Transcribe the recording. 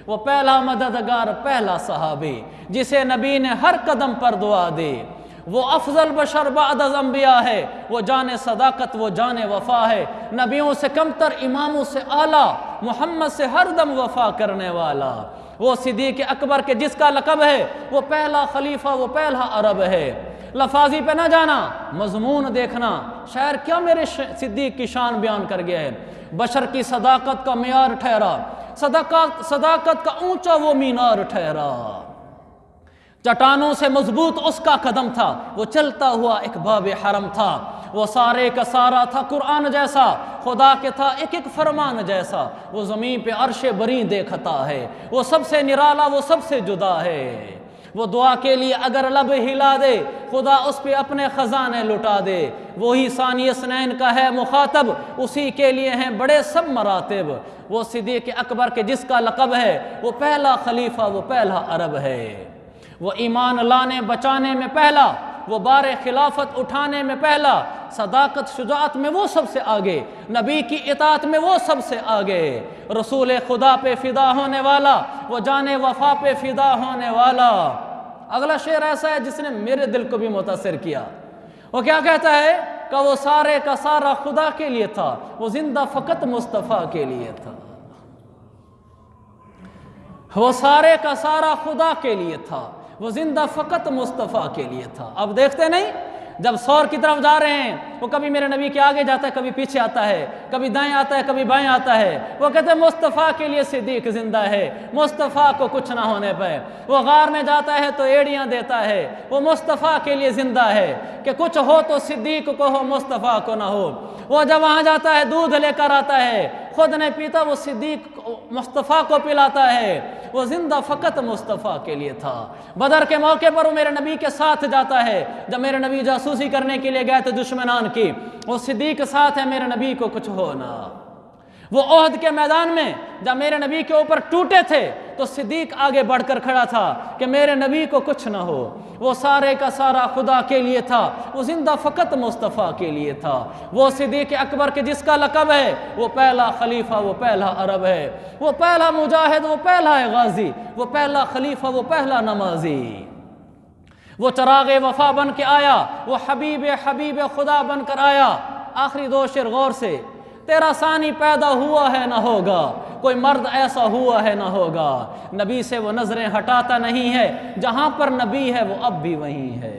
وہ پہلا مددگار، پہلا صحابی جسے نبی نے ہر قدم پر دعا دی، وہ افضل بشر بعد از انبیاء ہے، وہ جان صداقت، وہ جان وفا ہے، نبیوں سے کمتر، اماموں سے اعلیٰ، محمد سے ہر دم وفا کرنے والا، وہ صدیق اکبر کے جس کا لقب ہے، وہ پہلا خلیفہ، وہ پہلا عرب ہے۔ لفاظی پہ نہ جانا، مضمون دیکھنا، شاعر کیا میرے صدیق کی شان بیان کر گیا ہے۔ بشر کی صداقت کا معیار ٹھہرا، صداقت کا اونچا وہ مینار ٹھہرا، چٹانوں سے مضبوط اس کا قدم تھا، وہ چلتا ہوا ایک باب حرم تھا، وہ سارے کا سارا تھا قرآن جیسا، خدا کے تھا ایک ایک فرمان جیسا، وہ زمین پہ عرش بری دیکھتا ہے، وہ سب سے نرالا، وہ سب سے جدا ہے، وہ دعا کے لیے اگر لب ہلا دے، خدا اس پہ اپنے خزانے لٹا دے، وہی ثانی اثنین کا ہے مخاطب، اسی کے لیے ہیں بڑے سب مراتب، وہ صدیق اکبر کے جس کا لقب ہے، وہ پہلا خلیفہ، وہ پہلا عرب ہے، وہ ایمان لانے بچانے میں پہلا، وہ بار خلافت اٹھانے میں پہلا، صداقت شجاعت میں وہ سب سے آگے، نبی کی اطاعت میں وہ سب سے آگے، رسول خدا پہ فدا ہونے والا، وہ جان وفا پہ فدا ہونے والا۔ اگلا شعر ایسا ہے جس نے میرے دل کو بھی متاثر کیا، وہ کیا کہتا ہے کہ وہ سارے کا سارا خدا کے لیے تھا، وہ زندہ فقط مصطفیٰ کے لیے تھا، وہ سارے کا سارا خدا کے لیے تھا، وہ زندہ فقط مصطفیٰ کے لیے تھا۔ اب دیکھتے نہیں، جب سور کی طرف جا رہے ہیں، وہ کبھی میرے نبی کے آگے جاتا ہے، کبھی پیچھے آتا ہے، کبھی دائیں آتا ہے، کبھی بائیں آتا ہے، وہ کہتے ہیں مصطفیٰ کے لیے صدیق زندہ ہے، مصطفیٰ کو کچھ نہ ہونے پہ، وہ غار میں جاتا ہے تو ایڑیاں دیتا ہے، وہ مصطفیٰ کے لیے زندہ ہے، کہ کچھ ہو تو صدیق کو ہو، مصطفیٰ کو نہ ہو، وہ جب وہاں جاتا ہے دودھ لے کر آتا ہے، خود نہیں پیتا، وہ صدیق مصطفیٰ کو پلاتا ہے، وہ زندہ فقط مصطفیٰ کے لیے تھا۔ بدر کے موقع پر وہ میرے نبی کے ساتھ جاتا ہے، جب میرے نبی جاسوسی کرنے کے لیے گئے تھے دشمنان کی، وہ صدیق ساتھ ہے، میرے نبی کو کچھ ہونا۔ وہ احد کے میدان میں جب میرے نبی کے اوپر ٹوٹے تھے تو صدیق آگے بڑھ کر کھڑا تھا کہ میرے نبی کو کچھ نہ ہو، وہ سارے کا سارا خدا کے لیے تھا، وہ زندہ فقط مصطفیٰ کے لیے تھا، وہ صدیق اکبر کے جس کا لقب ہے، وہ پہلا خلیفہ، وہ پہلا عرب ہے، وہ پہلا مجاہد، وہ پہلا غازی، وہ پہلا خلیفہ، وہ پہلا نمازی، وہ چراغ وفا بن کے آیا، وہ حبیب خدا بن کر آیا۔ آخری دو شعر غور سے، تیرا ثانی پیدا ہوا ہے نہ ہوگا، کوئی مرد ایسا ہوا ہے نہ ہوگا، نبی سے وہ نظریں ہٹاتا نہیں ہے، جہاں پر نبی ہے وہ اب بھی وہیں ہے،